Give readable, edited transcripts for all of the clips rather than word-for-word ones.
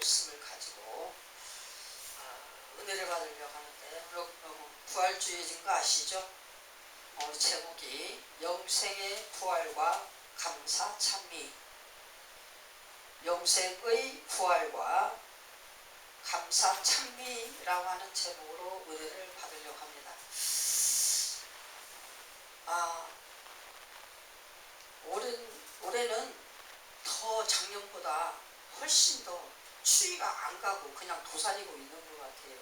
말씀을 가지고 은혜를 받으려고 하는데, 부활주의인 거 아시죠? 제목이 영생의 부활과 감사 찬미, 영생의 부활과 감사 찬미라고 하는 제목으로 은혜를 받으려고 합니다. 올해는 더 작년보다 훨씬 더 추위가 안 가고 그냥 도사리고 있는 것 같아요.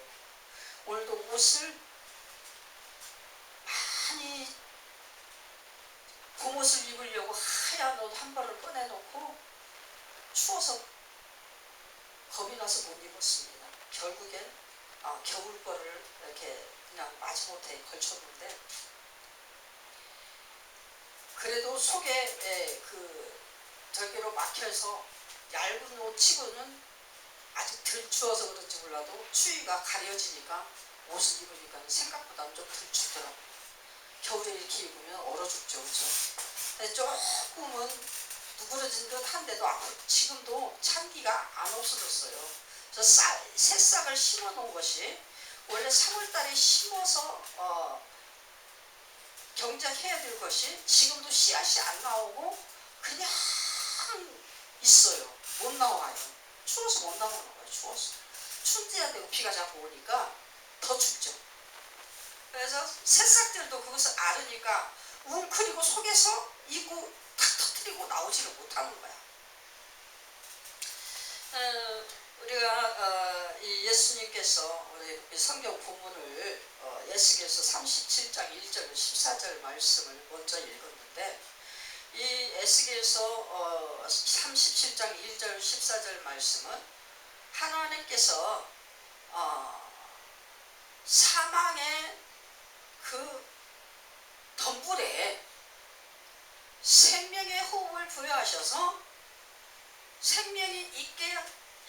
오늘도 옷을 많이 봄옷을 입으려고 하얀 옷 한 벌을 꺼내놓고 추워서 겁이 나서 못 입었습니다. 결국엔 겨울 거를 이렇게 그냥 마지못해 걸쳤는데, 그래도 속에 절개로 막혀서 얇은 옷 치고는 아직 덜 추워서 그런지 몰라도 추위가 가려지니까 옷을 입으니까 생각보다는 좀 덜 춥더라고요. 겨울에 이렇게 입으면 얼어 죽죠, 그렇죠? 조금은 누그러진 듯 한데도 지금도 찬기가 안 없어졌어요. 그래서 새싹을 심어 놓은 것이 원래 3월달에 심어서 경작해야 될 것이 지금도 씨앗이 안 나오고 그냥 있어요. 못 나와요. 추워서 못 나오는 거예요. 추워서. 춘지야 되고 비가 자꾸 오니까 더 춥죠. 그래서 새싹들도 그것을 알으니까 웅크리고 속에서 이고 탁 터뜨리고 나오지를 못하는 거야. 우리가 이 예수님께서 우리 성경 본문을 에스겔서 37장 1절 14절 말씀을 먼저 읽었는데, 이 에스겔서 37장 1절 14절 말씀은 하나님께서 사망의 그 덤불에 생명의 호흡을 부여하셔서 생명이 있게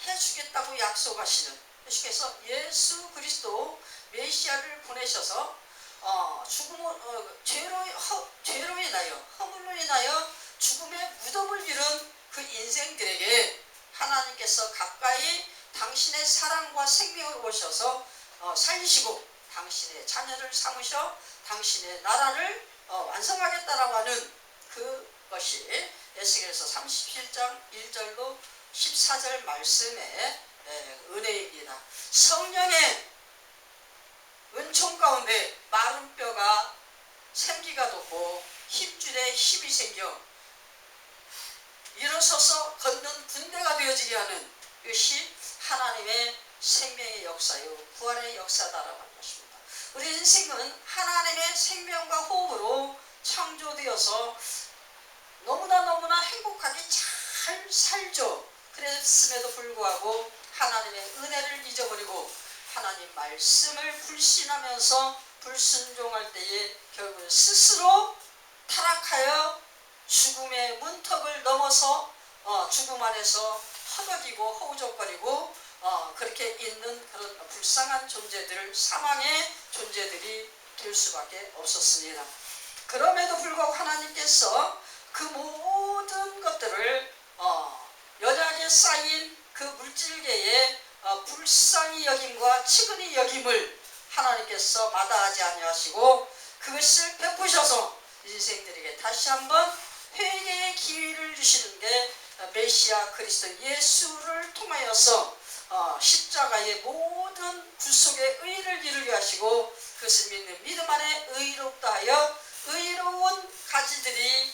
해주겠다고 약속하시는, 예수께서 예수 그리스도 메시아를 보내셔서 죄로 인하여 허물로 인하여 죽음의 무덤을 이룬 그 인생들에게 하나님께서 가까이 당신의 사랑과 생명을 오셔서 살리시고 당신의 자녀를 삼으셔 당신의 나라를 완성하겠다라고 하는 그것이 에스겔서 37장 1절로 14절 말씀의 은혜입니다. 성령의 은총 가운데 마른 뼈가 생기가 돋고 힘줄에 힘이 생겨 일어서서 걷는 군대가 되어지게 하는 것이 하나님의 생명의 역사요 부활의 역사다라고 하는 것입니다. 우리 인생은 하나님의 생명과 호흡으로 창조되어서 너무나 행복하게 잘 살죠. 그랬음에도 불구하고 하나님의 은혜를 잊어버리고 하나님 말씀을 불신하면서 불순종할 때에 결국은 스스로 타락하여 죽음의 문턱을 넘어서 죽음 안에서 허덕이고 허우적거리고 그렇게 있는 그런 불쌍한 존재들, 사망의 존재들이 될 수밖에 없었습니다. 그럼에도 불구하고 하나님께서 그 모든 것들을 연약에 쌓인 그 물질계에 불쌍히 여김과 치근히 여김을 하나님께서 마다하지 아니하시고 그것을 베푸셔서 인생들에게 다시 한번 회개의 기회를 주시는 게 메시아 그리스도 예수를 통하여서 십자가의 모든 구속의 의를 이루게 하시고 그것을 믿는 믿음 안에 의롭다 하여 의로운 가지들이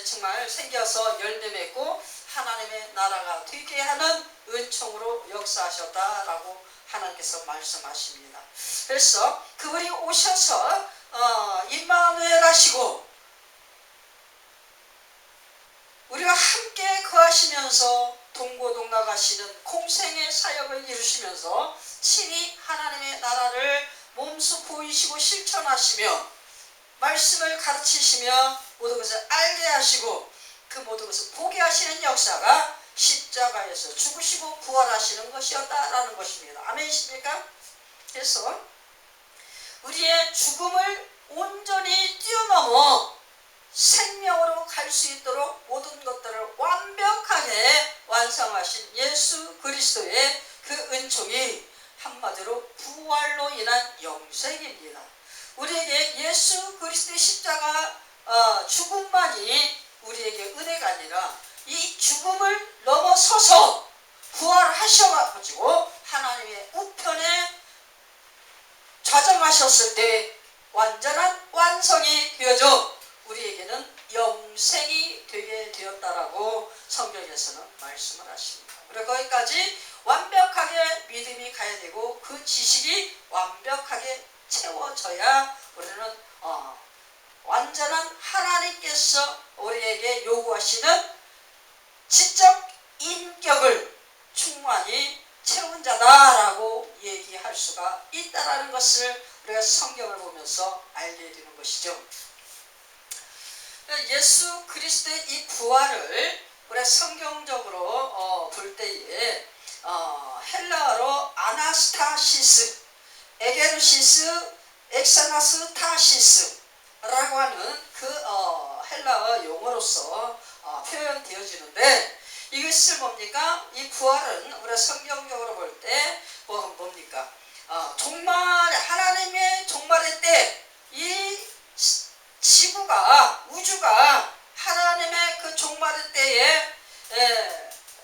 정말 생겨서 열매 맺고 하나님의 나라가 되게 하는 은총으로 역사하셨다라고 하나님께서 말씀하십니다. 그래서 그분이 오셔서 임마누엘 하시고 우리가 함께 거하시면서 동고동락하시는 공생의 사역을 이루시면서 친히 하나님의 나라를 몸소 보이시고 실천하시며 말씀을 가르치시며 모든 것을 알게 하시고 그 모든 것을 보게 하시는 역사가 십자가에서 죽으시고 부활하시는 것이었다라는 것입니다. 아멘이십니까? 그래서 우리의 죽음을 온전히 뛰어넘어 생명으로 갈 수 있도록 모든 것들을 완벽하게 완성하신 예수 그리스도의 그 은총이 한마디로 부활로 인한 영생입니다. 우리에게 예수 그리스도의 십자가 죽음만이 우리에게 은혜가 아니라 이 죽음을 넘어서서 부활하셔가지고 하나님의 우편에 좌정하셨을 때 완전한 완성이 되어져 우리에게는 영생이 되게 되었다라고 성경에서는 말씀을 하십니다. 그리고 거기까지 완벽하게 믿음이 가야 되고 그 지식이 완벽하게 채워져야 우리는 완전한 하나님께서 우리에게 요구하시는 지적 인격을 충만히 채운 자다라고 얘기할 수가 있다라는 것을 우리가 성경을 보면서 알게 되는 것이죠. 예수 그리스도의 이 부활을 우리가 성경적으로 볼 때에 헬라어로 아나스타시스, 에게르시스, 엑사나스타시스라고 하는 그 헬라어 용어로서 표현되어지는데 이것을 뭡니까? 이 부활은 우리가 성경적으로 볼 때 뭡니까? 종말, 하나님의 종말의 때 이 지구가, 우주가 하나님의 그 종말의 때에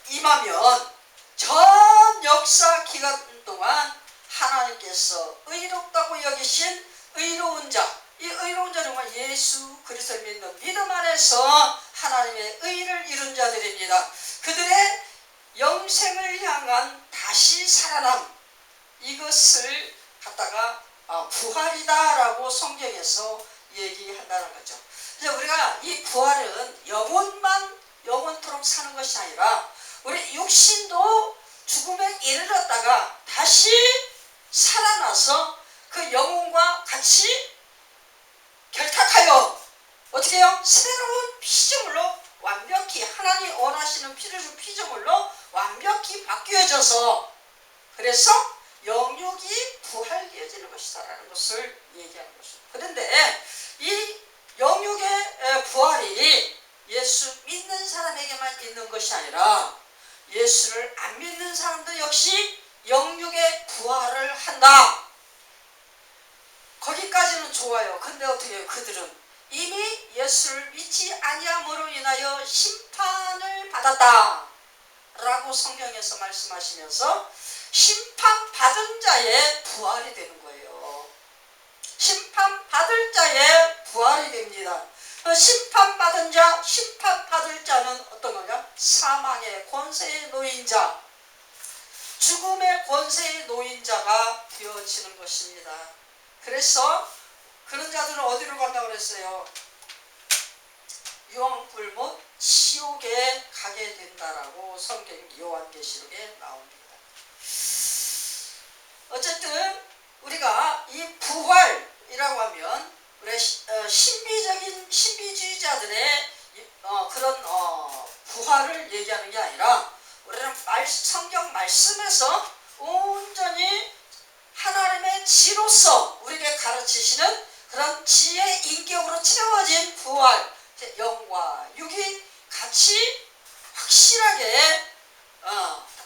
임하면 전 역사 기간 동안 하나님께서 의롭다고 여기신 의로운 자, 이 의로운 자는 정말 예수 그리스도를 믿는 믿음 안에서 하나님의 의를 이룬 자들입니다. 그들의 영생을 향한 다시 살아남, 이것을 갖다가 부활이다라고 성경에서 얘기한다는 거죠. 그래서 우리가 이 부활은 영원토록 사는 것이 아니라 우리 육신도 죽음에 이르렀다가 다시 살아나서 그 영혼과 같이 결탁하여 어떻게 해요? 새로운 피조물로 완벽히 하나님이 원하시는 피조물로 완벽히 바뀌어져서 그래서 영육이 부활되어지는 것이다라는 것을 얘기하는 것입니다. 그런데 이 영육의 부활이 예수 믿는 사람에게만 있는 것이 아니라 예수를 안 믿는 사람도 역시 영육의 부활을 한다. 거기까지는 좋아요. 근데 어떻게 해요? 그들은 이미 예수를 믿지 아니함으로 인하여 심판을 받았다 라고 성경에서 말씀하시면서 심판받은 자의 부활이 되는 거예요. 심판받을 자의 부활이 됩니다. 심판받은 자, 심판받을 자는 어떤 거냐? 사망의 권세에 놓인 자, 죽음의 권세에 놓인 자가 되어지는 것입니다. 그래서 그런 자들은 어디로 간다고 그랬어요? 유황불못 지옥에 가게 된다라고 성경 요한계시록에 나옵니다. 어쨌든 우리가 이 부활이라고 하면 우리 신비주의자들의 그런 부활을 얘기하는 게 아니라 우리는 성경 말씀에서 온전히 하나님의 지로서 우리에게 가르치시는 그런 지혜 인격으로 채워진 부활, 영과 육이 같이 확실하게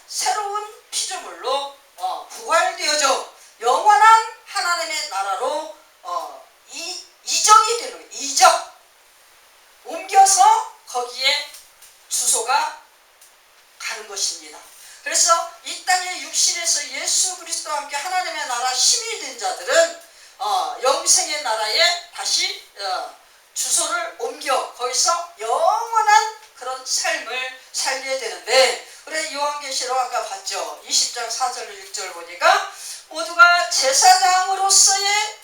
새로운 피조물로 부활되어져 영원한 하나님의 나라로 이적이 되는 거예요. 이적. 옮겨서 거기에 주소가 가는 것입니다. 그래서 이 땅의 육신에서 예수 그리스도와 함께 하나님의 나라 힘이 된 자들은 영생의 나라에 다시 주소를 옮겨 거기서 영원한 그런 삶을 살게 되는데 우리 요한계시록 아까 봤죠. 20장 4절 6절 보니까 모두가 제사장으로서의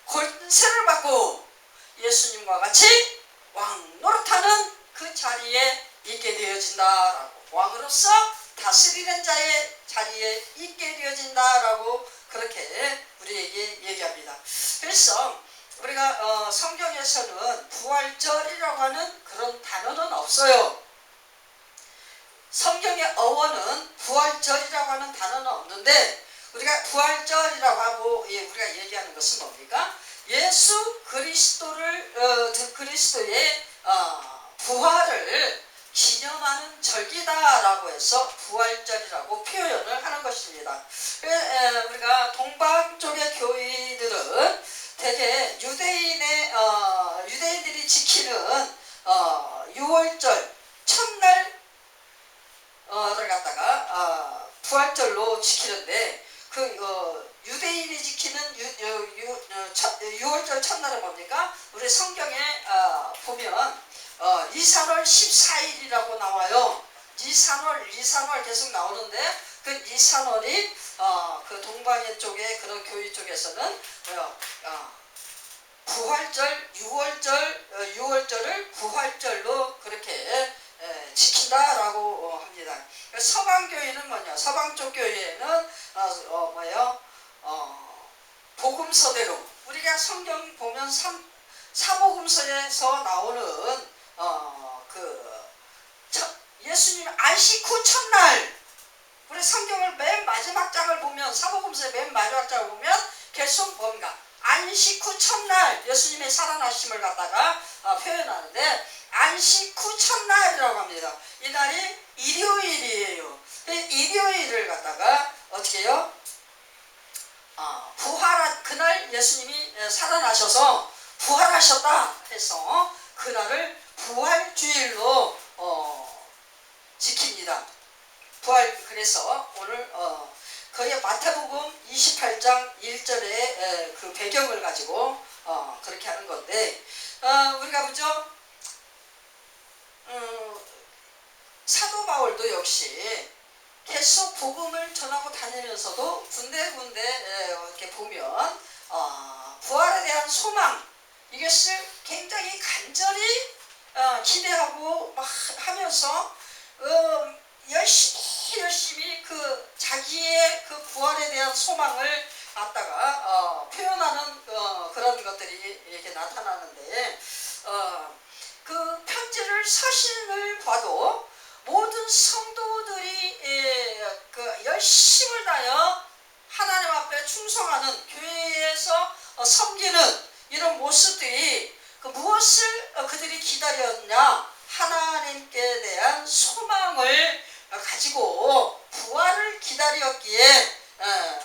권세를 받고 예수님과 같이 왕 노릇하는 그 자리에 있게 되어진다라고, 왕으로서 다스리는 자의 자리에 있게 되어진다라고 그렇게 우리에게 얘기합니다. 그래서 우리가 성경에서는 부활절이라고 하는 그런 단어는 없어요. 성경의 어원은 부활절이라고 하는 단어는 없는데 우리가 부활절이라고 하고 우리가 얘기하는 것은 뭡니까? 예수 그리스도의 부활을 기념하는 절기다라고 해서 부활절이라고 표현을 하는 것입니다. 우리가 동방 쪽의 교회들은 대개 유대인들이 지키는 6월절 첫날 를 갖다가 부활절로 지키는데 유대인이 지키는 6월절 첫날은 뭡니까? 우리 성경에 보면 이산월 14일이라고 나와요. 이산월 계속 나오는데 그 이산월이 그 동방의 쪽에 그런 교회 쪽에서는 부활절 6월절을 부활절로 그렇게 지킨다라고 합니다. 서방교회는 뭐냐? 서방 쪽 교회는 복음서대로 우리가 성경 보면 사복음서에서 나오는 예수님 안식 후 첫날 우리 성경을 맨 마지막 장을 보면 사복음서의 맨 마지막 장을 보면 계속 뭔가 안식 후 첫날 예수님의 살아나심을 갖다가 표현하는데 안식 후 첫날이라고 합니다. 이 날이 일요일이에요. 일요일을 갖다가 어떻게 해요? 부활한 그날 예수님이 살아나셔서 부활하셨다 해서 그날을 부활주일로 지킵니다. 그래서 오늘 거의 마태복음 28장 1절의 그 배경을 가지고 그렇게 하는 건데 우리가 보죠. 사도 바울도 역시 계속 복음을 전하고 다니면서도 군데군데 이렇게 보면 부활에 대한 소망 이것을 굉장히 간절히 기대하고 막 하면서 열심히 그 자기의 그 부활에 대한 소망을 갖다가 표현하는 그런 것들이 이렇게 나타나는데 그 편지를 서신을 봐도 모든 성도들이 그 열심을 다하여 하나님 앞에 충성하는 교회에서 섬기는 이런 모습들이 무엇을 그들이 기다렸냐? 하나님께 대한 소망을 가지고 부활을 기다렸기에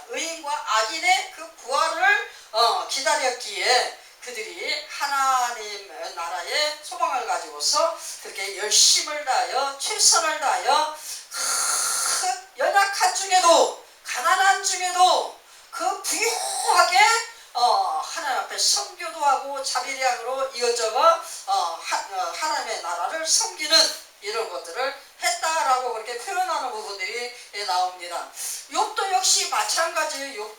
의인과 악인의 그 부활을 기다렸기에 그들이 하나님 나라의 소망을 가지고서 그렇게 열심을 다하여 최선을 다하여 연약한 중에도 가난한 중에도 그 부유하게 하나님 앞에 선교도 하고 자비량으로 이것저것 하나님의 나라를 섬기는 이런 것들을 했다라고 그렇게 표현하는 부분들이 나옵니다. 욥도 역시 마찬가지예요.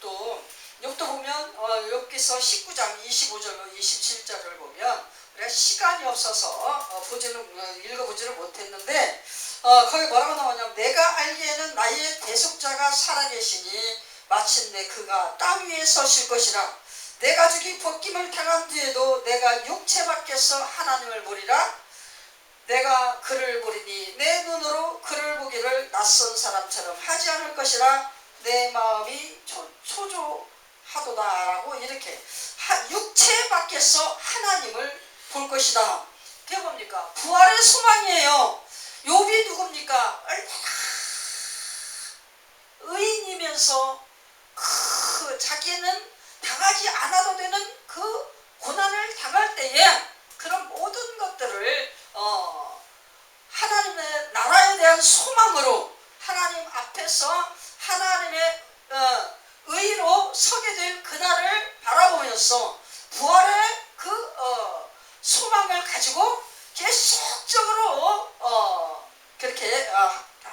욥도 보면 욥기서 19장 25절로 27절을 보면 우리가 시간이 없어서 읽어보지를 못했는데 거기 뭐라고 나오냐면 내가 알기에는 나의 대속자가 살아계시니 마침내 그가 땅 위에 서실 것이라. 내 가죽이 벗김을 당한 뒤에도 내가 육체 밖에서 하나님을 보리라. 내가 그를 보리니 내 눈으로 그를 보기를 낯선 사람처럼 하지 않을 것이라. 내 마음이 초조하도다라고 이렇게 육체 밖에서 하나님을 볼 것이다. 그게 뭡니까? 부활의 소망이에요. 욥이 누굽니까? 의인이면서 자기는 당하지 않아도 되는 그 고난을 당할 때에 그런 모든 것들을 하나님의 나라에 대한 소망으로 하나님 앞에서 하나님의 의로 서게 될 그날을 바라보면서 부활의 그 소망을 가지고 계속적으로 그렇게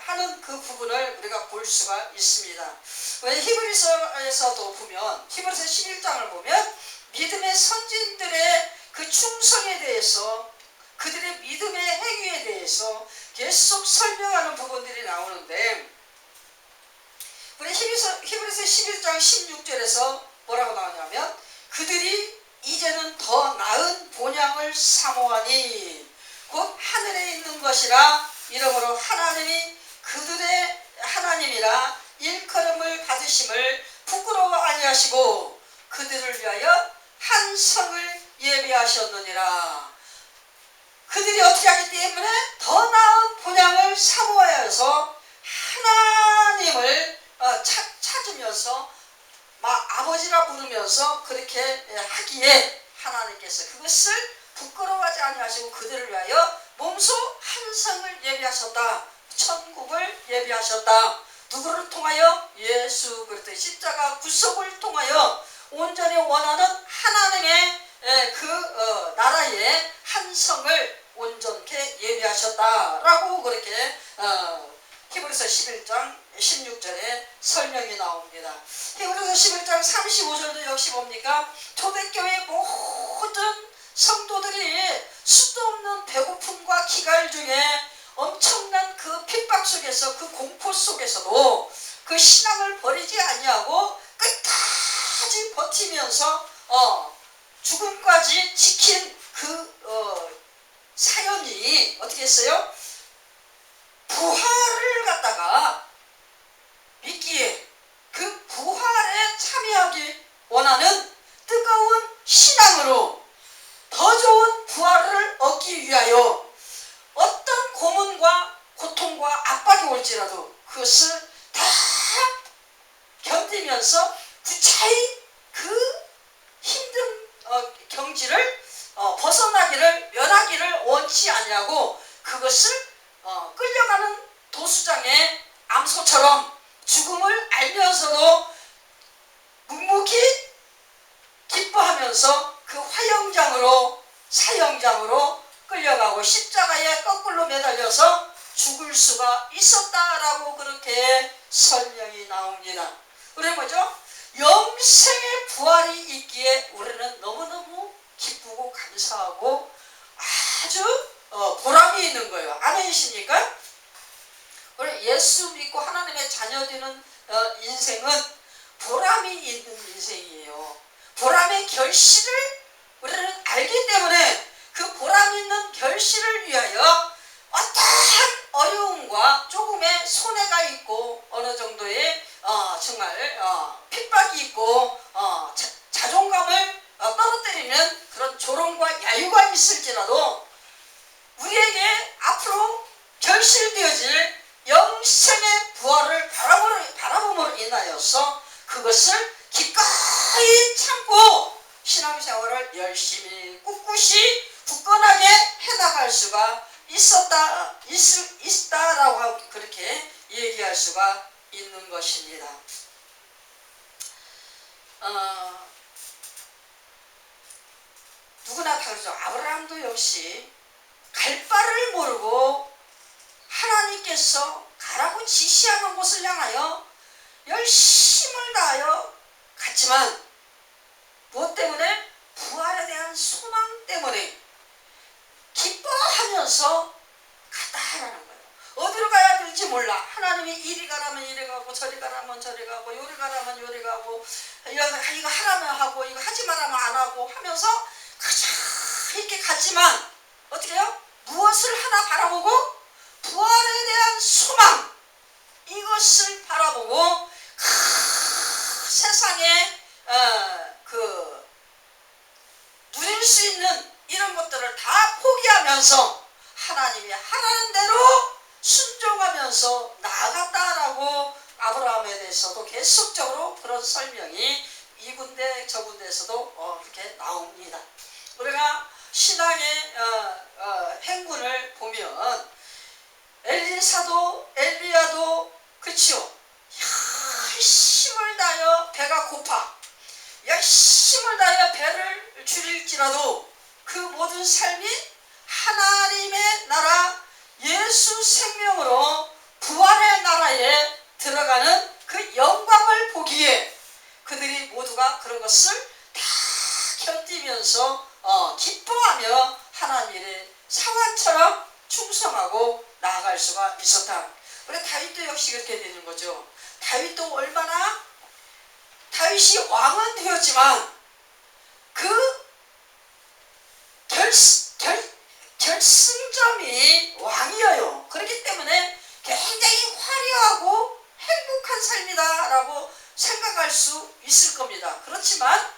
하는 그 부분을 우리가 볼 수가 있습니다. 왜 히브리서에서도 보면 히브리서 11장을 보면 믿음의 선진들의 그 충성에 대해서 그들의 믿음의 행위에 대해서 계속 설명하는 부분들이 나오는데 우리 히브리서 11장 16절에서 뭐라고 나오냐면 그들이 이제는 더 나은 본향을 사모하니 곧 하늘에 있는 것이라. 이러므로 하나님이 그들의 하나님이라 일컬음을 받으심을 부끄러워 아니하시고 그들을 위하여 한 성을 예비하셨느니라. 그들이 어떻게 하기 때문에 더 나은 본향을 사모하여 해서 하나님을 찾으면서 막 아버지라 부르면서 그렇게 하기에 하나님께서 그것을 부끄러워하지 아니하시고 그들을 위하여 몸소 한 성을 예비하셨다. 천국을 예비하셨다. 누구를 통하여? 예수 그리스도의 십자가 구속을 통하여 온전히 원하는 하나님의 나라의 한 성을 온전케 예비하셨다라고 그렇게 히브리서 11장 16절에 설명이 나옵니다. 히브리서 11장 35절도 역시 뭡니까? 초대교회 모든 성도들이 수도 없는 배고픔과 기갈 중에 엄청난 그 핍박 속에서 그 공포 속에서도 그 신앙을 버리지 아니하고 끝까지 버티면서 죽음까지 지킨 그 사연이 어떻게 했어요? 부활을 갖다가 믿기에 그 부활에 참여하기 원하는 뜨거운 신앙으로 더 좋은 부활을 얻기 위하여 어떤 고문과 고통과 압박이 올지라도 그것을 다 견디면서 구차히 그 힘든 경지를 벗어나기를 면하기를 원치 아니하고 그것을 끌려가는 도수장의 암소처럼 죽음을 알면서도 묵묵히 기뻐하면서 그 화영장으로 사형장으로 끌려가고 십자가에 거꾸로 매달려서 죽을 수가 있었다라고 그렇게 설명이 나옵니다. 그래 뭐죠? 영생의 부활이 있기에 우리는 너무너무 기쁘고 감사하고 아주 보람이 있는 거예요. 아멘이십니까? 우리 예수 믿고 하나님의 자녀 되는 인생은 보람이 있는 인생이에요. 보람의 결실을 우리는 알기 때문에 그 보람 있는 결실을 위하여 어떠한 어려움과 조금의 손해가 있고 어느 정도의 정말 핍박이 있고 자존감을 떨어뜨리는 그런 조롱과 야유가 있을지라도 우리에게 앞으로 결실되어질 영생의 부활을 바라봄으로 인하여서 그것을 기꺼이 참고 신앙생활을 열심히 꿋꿋이 굳건하게 해나갈 수가 있다라고 그렇게 얘기할 수가 있는 것입니다. 누구나 다르죠. 아브라함도 역시 갈 바를 모르고 하나님께서 가라고 지시하는 곳을 향하여 열심을 다하여 갔지만 무엇 때문에? 부활에 대한 소망 때문에 기뻐하면서 갔다라는 거예요. 어디로 가야 될지 몰라. 하나님이 이리 가라면 이리 가고 저리 가라면 저리 가고 요리 가라면 요리 가고 이거 하라면 하고 이거 하지 말라면 안 하고 하면서 그저 이렇게 갔지만 어떻게 해요? 무엇을 하나 바라보고? 부활에 대한 소망 이것을 바라보고 세상에 누릴 수 있는 이런 것들을 다 포기하면서 하나님이 하라는 대로 순종하면서 나아갔다라고 아브라함에 대해서도 계속적으로 그런 설명이 이 군데 저 군데에서도 이렇게 나옵니다. 우리가 신앙의 행군을 보면 엘리사도 엘리야도 그치요. 열심을 다하여 배가 고파 열심을 다하여 배를 줄일지라도 그 모든 삶이 하나님의 나라 예수 생명으로 부활의 나라에 들어가는 그 영광을 보기에 그들이 모두가 그런 것을 다 견디면서 기뻐하며 하나님의 상한처럼 충성하고 나아갈 수가 있었다. 우리 다윗도 역시 그렇게 되는 거죠. 다윗도 얼마나 다윗이 왕은 되었지만 그 결승점이 왕이어요. 그렇기 때문에 굉장히 화려하고 행복한 삶이다라고 생각할 수 있을 겁니다. 그렇지만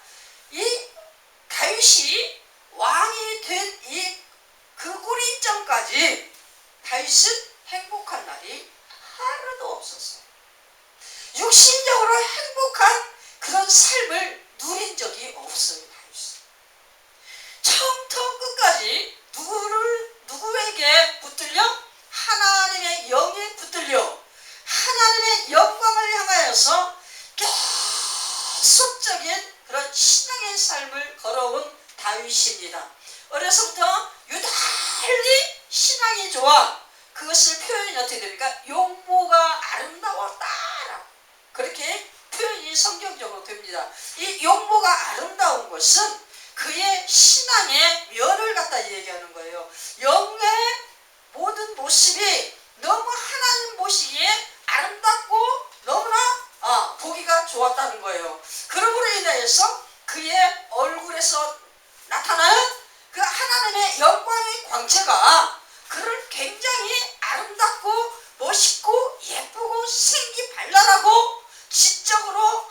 이 다윗이 왕이 된 이 그 꿀인정까지 다윗은 행복한 날이 하나도 없었어요. 육신적으로 행복한 그런 삶을 누린 적이 없어요. 다윗은 처음부터 끝까지 누구에게 붙들려? 하나님의 영에 붙들려 하나님의 영광을 향하여서 계속적인 그런 신앙의 삶을 걸어온 다윗입니다. 어려서부터 유달리 신앙이 좋아. 그것을 표현이 어떻게 됩니까? 용모가 아름다웠다라고 그렇게 표현이 성경적으로 됩니다. 이 용모가 아름다운 것은 그의 신앙의 면을 갖다 얘기하는 거예요. 영의 모든 모습이 너무 하나님 보시기에 아름답고 너무나 보기가 좋았다는 거예요. 그러므로 인해서 그의 얼굴에서 나타나는 그 하나님의 영광의 광채가 그를 굉장히 아름답고 멋있고 예쁘고 생기 발랄하고 지적으로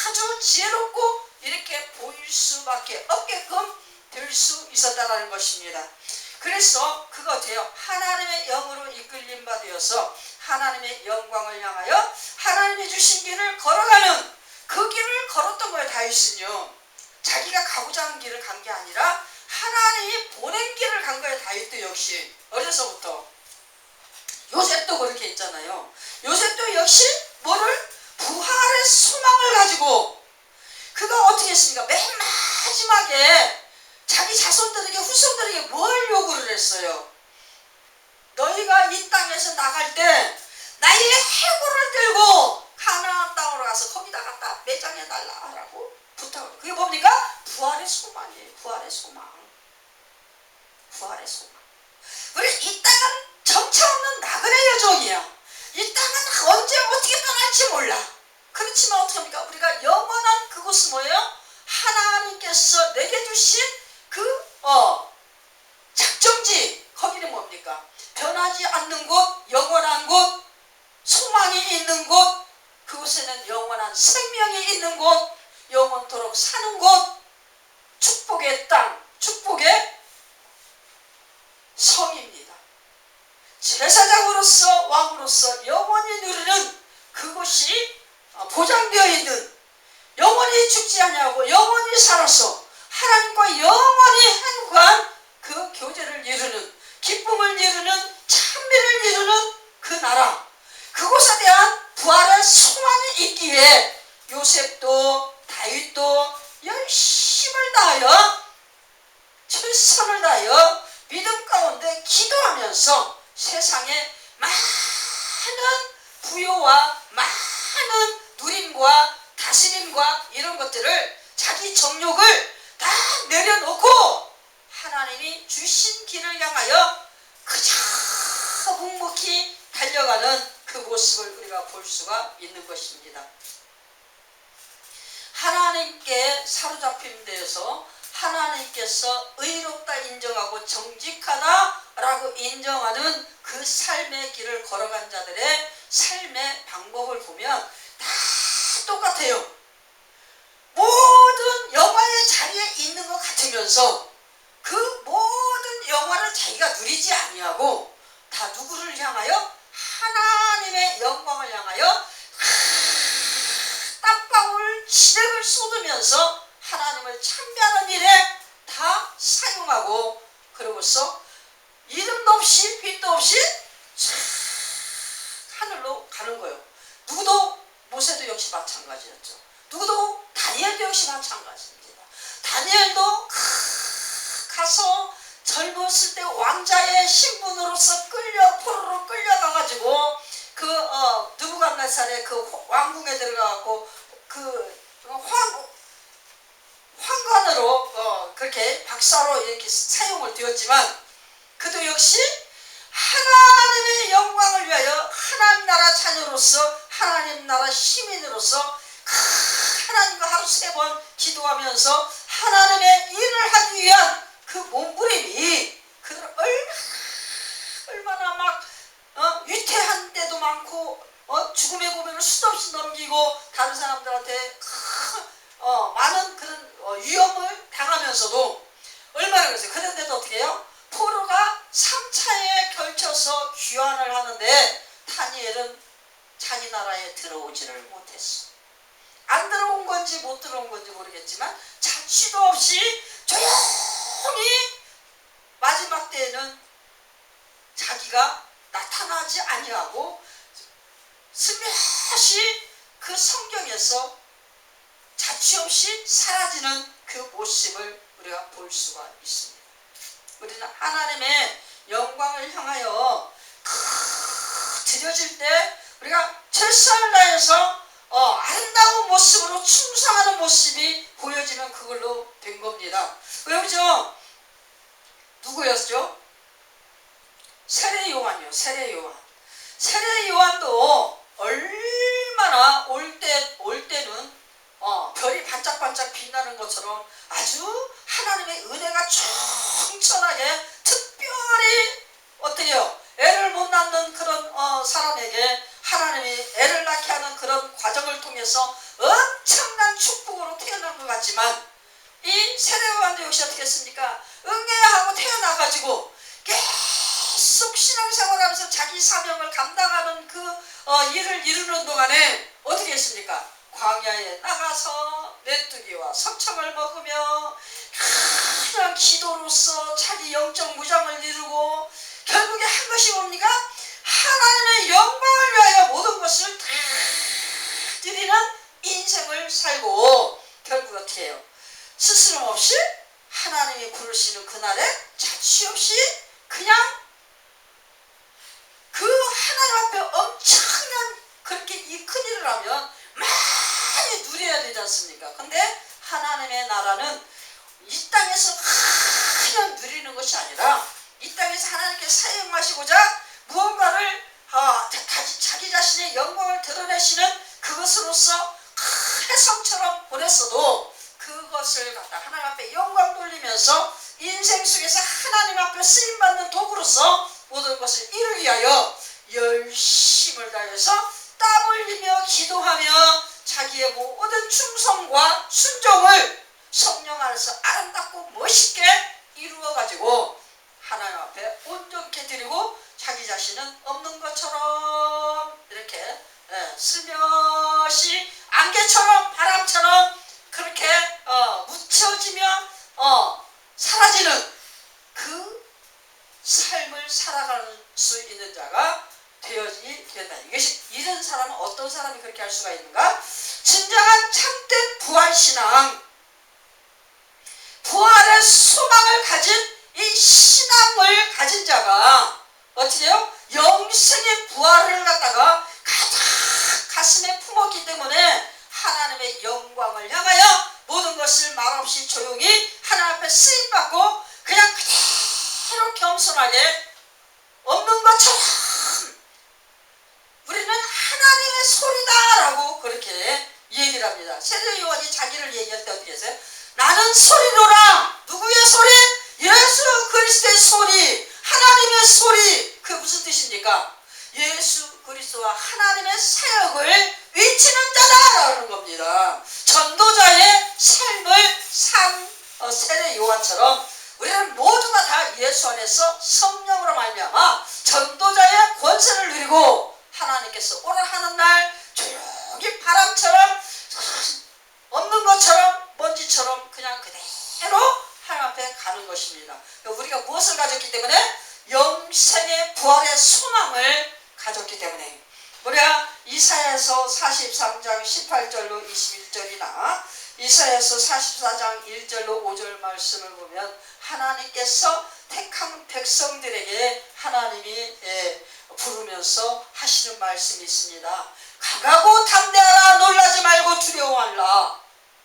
아주 지혜롭고 이렇게 보일 수밖에 없게끔 될 수 있었다는 것입니다. 그래서 그거 돼요. 하나님의 영으로 이끌림 받으어서 하나님의 영광을 향하여 하나님이 주신 길을 걸어가는 그 길을 걸었던 거예요. 다윗은요. 자기가 가고자 하는 길을 간 게 아니라 하나님이 보낸 길을 간 거예요. 다윗도 역시 어려서부터. 요셉도 그렇게 했잖아요. 요셉도 역시 뭐를? 부활의 소망을 가지고 그가 어떻게 했습니까? 맨 마지막에 자기 자손들에게 후손들에게 뭘 요구를 했어요? 너희가 이 땅에서 나갈 때 나의 해골을 들고 가나안 땅으로 가서 거기다 갖다 매장해 달라라고 부탁을. 그게 뭡니까? 부활의 소망이에요. 부활의 소망. 부활의 소망. 우리 이 땅은 정처 없는 나그네 여종이야. 이 땅은 언제 어떻게 떠날지 몰라. 그렇지만 어떻게 합니까? 우리가 영원한 그곳은 뭐예요? 하나님께서 내게 주신 그 작정지. 거기는 뭡니까? 변하지 않는 곳, 영원한 곳, 소망이 있는 곳, 그곳에는 영원한 생명이 있는 곳, 영원토록 사는 곳, 축복의 땅, 축복의 성입니다. 제사장으로서 왕으로서 영원히 누리는 그곳이 보장되어 있는, 영원히 죽지 아니하고 영원히 살아서 하나님과 영원히 행복한 그 교제를 이루는, 기쁨을 이루는, 찬미를 이루는 그 나라, 그곳에 대한 부활의 소망이 있기에 요셉도 다윗도 열심을 다하여 최선을 다하여 믿음 가운데 기도하면서 세상에 많은 부요와 많은 누림과 다스림과 이런 것들을, 자기 정욕을 다 내려놓고 하나님이 주신 길을 향하여 그저 묵묵히 달려가는 그 모습을 우리가 볼 수가 있는 것입니다. 하나님께 사로잡힘 되어서 하나님께서 의롭다 인정하고 정직하다라고 인정하는 그 삶의 길을 걸어간 자들의 삶의 방법을 보면 다 똑같아요. 모든 영화의 자리에 있는 것 같으면서 그 모든 영화를 자기가 누리지 아니하고 다 누구를 향하여? 하나님의 영광을 향하여 땀방울 시력을 쏟으면서 하나님을 찬미하는 일에 다 사용하고, 그러고서 이름도 없이 빛도 없이 하늘로 가는 거예요. 누구도, 모세도 역시 마찬가지였죠. 누구도, 다니엘도 역시 마찬가지입니다. 다니엘도 가서 젊었을 때 왕자의 신분으로서 포로로 끌려가가지고 느부갓네살의 그 왕궁에 들어가고 그 황관으로 그렇게 박사로 이렇게 사용을 되었지만, 그도 역시 하나님의 영광을 위하여 하나님 나라 자녀로서, 하나님 나라 시민으로서 하나님과 하루 3번 기도하면서 하나님의 일을 하기 위한 그 몸부림이 그들 얼마나 막 위태한 때도 많고 죽음의 고비를 수도 없이 넘기고 다른 사람들한테 많은 그런 위험을 당하면서도 들어오지를 못했어. 안 들어온 건지 못 들어온 건지 모르겠지만 자취도 없이 조용히 마지막 때에는 자기가 나타나지 아니하고 스며시 그 성경에서 자취 없이 사라지는 그 모습을 우리가 볼 수가 있습니다. 우리는 하나님의 영광을 향하여 드려질 때 우리가 최선을 다해서 아름다운 모습으로 충성하는 모습이 보여지면 그걸로 된 겁니다. 왜 그러죠? 누구였죠? 세례 요한이요. 세례 요한. 세례 요한도 얼마나 올 때는 별이 반짝반짝 빛나는 것처럼 아주 하나님의 은혜가 충천하게 특별히 어때요? 애를 못 낳는 그런 사람에게 하나님이 애를 낳게 하는 그런 과정을 통해서 엄청난 축복으로 태어난 것 같지만 이 세례 요한도 역시 어떻게 했습니까? 응애야 하고 태어나가지고 계속 신앙생활하면서 자기 사명을 감당하는 그 일을 이루는 동안에 어떻게 했습니까? 광야에 나가서 메뚜기와 석청을 먹으며 그냥 기도로서 자기 영적 무장을 이루고 결국에 한 것이 뭡니까? 하나님의 영광을 위하여 모든 것을 다 드리는 인생을 살고 결국 어떻게 해요? 스스럼 없이 하나님이 부르시는 그날에 자취 없이 그냥 그 하나님 앞에 엄청난 그렇게 이 큰일을 하면 많이 누려야 되지 않습니까? 근데 하나님의 나라는 이 땅에서 그냥 누리는 것이 아니라 이 땅에서 하나님께 사용하시고자 무언가를 자기 자신의 영광을 드러내시는 그것으로서 해성처럼 보냈어도 그것을 갖다 하나님 앞에 영광 돌리면서 인생 속에서 하나님 앞에 쓰임받는 도구로서 모든 것을 이루기 위하여 열심을 다해서 땀 흘리며 기도하며 자기의 모든 충성과 순종을 성령 안에서 아름답고 멋있게 이루어가지고 하나님 앞에 온전케 드리고 자기 자신은 없는 것처럼 이렇게 슬며시 안개처럼 바람처럼 그렇게 묻혀지며 사라지는 그 삶을 살아갈 수 있는 자가 되어지게 된다. 이것이 이런 사람은 어떤 사람이 그렇게 할 수가 있는가? 진정한 참된 부활신앙, 부활의 소망을 가진 이 신앙을 가진 자가 어떻게 해요? 영생의 부활을 갖다가 가득 가슴에 품었기 때문에 하나님의 영광을 향하여 모든 것을 말없이 조용히 하나님 앞에 쓰임받고 그냥 그대로 겸손하게 없는 것처럼 우리는 하나님의 소리다라고 그렇게 얘기를 합니다. 세례 요한이 자기를 얘기할 때 어떻게 했어요? 나는 소리로라. 누구의 소리? 예수 그리스도의 소리, 하나님의 소리. 그게 무슨 뜻입니까? 예수 그리스도와 하나님의 사역을 외치는 자다라는 겁니다. 전도자의 삶을 산 세례 요한처럼 우리는 모두가 다 예수 안에서 성령으로 말미암아 전도자의 권세를 누리고 하나님께서 오라 하는 날 조용히 바람처럼 없는 것처럼 먼지처럼 그냥 그대로 하나님 앞에 가는 것입니다. 우리가 무엇을 가졌기 때문에? 영생의 부활의 소망을 가졌기 때문에 우리가 이사야서 43장 18절로 21절이나 이사야서 44장 1절로 5절 말씀을 보면 하나님께서 택한 백성들에게 하나님이 부르면서 하시는 말씀이 있습니다. 강하고 담대하라. 놀라지 말고 두려워하라.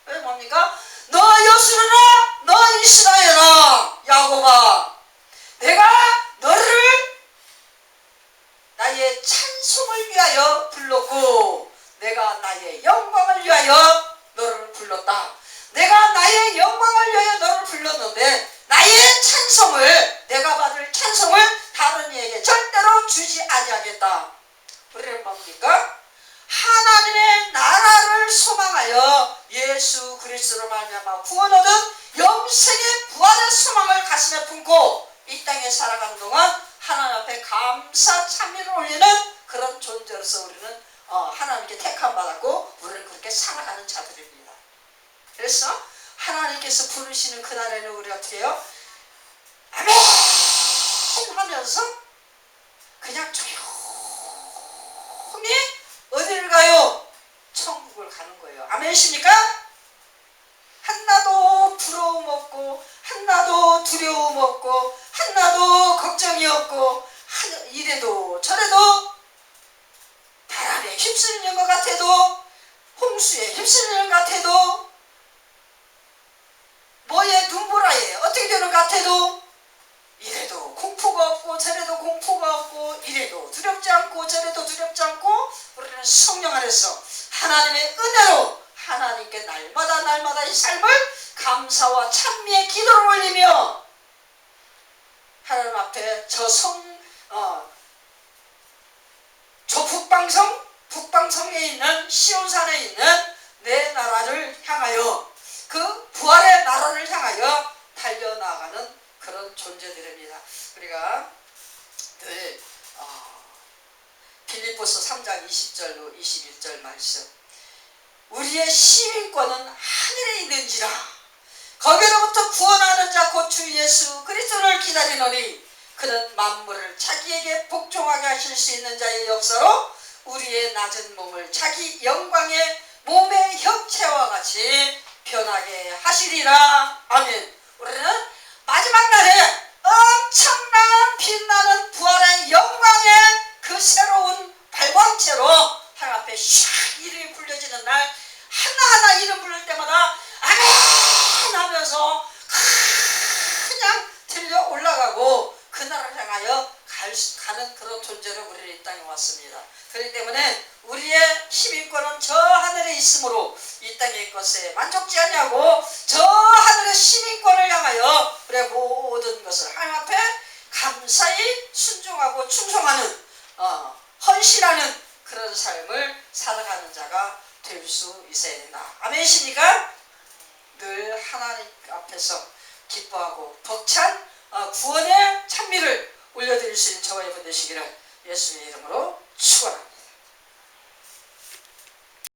왜 뭡니까? 너 여수르나 너 이스라엘아 야곱아 내가 너를 나의 찬송을 위하여 불렀고 내가 나의 영광을 위하여 너를 불렀다. 내가 나의 영광을 위하여 너를 불렀는데 나의 찬송을 내가 받을 찬송을 다른 이에게 절대로 주지 아니하겠다. 우리는 뭡니까? 하나님의 나라를 소망하여 예수 그리스도로 말미암아 구원 얻은 영생의 부활의 소망을 가슴에 품고 이 땅에 살아가는 동안 하나님 앞에 감사 찬미를 올리는 그런 존재로서 우리는 하나님께 택함 받았고 우리는 그렇게 살아가는 자들입니다. 그래서 하나님께서 부르시는 그날에는 우리 어떻게 해요? 아멘 하면서 그냥 조용히 어디를 가요? 천국을 가는 거예요. 아멘이십니까? 하나도 부러움 없고 하나도 두려움 없고 하나도 걱정이 없고 이래도 저래도 바람에 휩쓸리는 것 같아도 홍수에 휩쓸리는 것 같아도 뭐에 눈보라에 어떻게 되는 것 같아도 이래도 공포가 없고 저래도 공포가 없고 이래도 두렵지 않고 저래도 두렵지 않고 우리는 성령 안에서 하나님의 은혜로 하나님께 날마다 이 삶을 감사와 찬미의 기도를 올리며 하나님 앞에 저 북방성에 있는 시온산에 있는 내 나라를 향하여 그 부활의 나라를 향하여 달려나가는 그런 존재들입니다. 우리가 늘 빌립보서 3장 20절로 21절 말씀 우리의 시민권은 하늘에 있는지라 거기로부터 구원하는 자 곧 주 예수 그리스도를 기다리노니 그는 만물을 자기에게 복종하게 하실 수 있는 자의 역사로 우리의 낮은 몸을 자기 영광의 몸의 형체와 같이 변하게 하시리라. 아멘. 우리는 마지막 날에 엄청난 빛나는 부활의 영광의 그 새로운 발광체로 하나님 앞에 샥 이름이 불려지는 날 하나하나 이름 부를 때마다 아멘 하면서 그냥 들려 올라가고 그 나라를 향하여 가는 그런 존재로 우리는 이 땅에 왔습니다. 그렇기 때문에 우리의 시민권은 저 하늘에 있으므로 이 땅의 것에 만족지 아니하고 저 하늘의 시민권을 향하여 우리의 모든 것을 하나님 앞에 감사히 순종하고 충성하는 헌신하는 그런 삶을 살아가는 자가 될 수 있어야 된다. 아멘이십니까? 늘 하나님 앞에서 기뻐하고 벅찬 구원의 찬미를 올려드릴 수 있는 저와 여러분 되시기를 예수의 이름으로 축원합니다.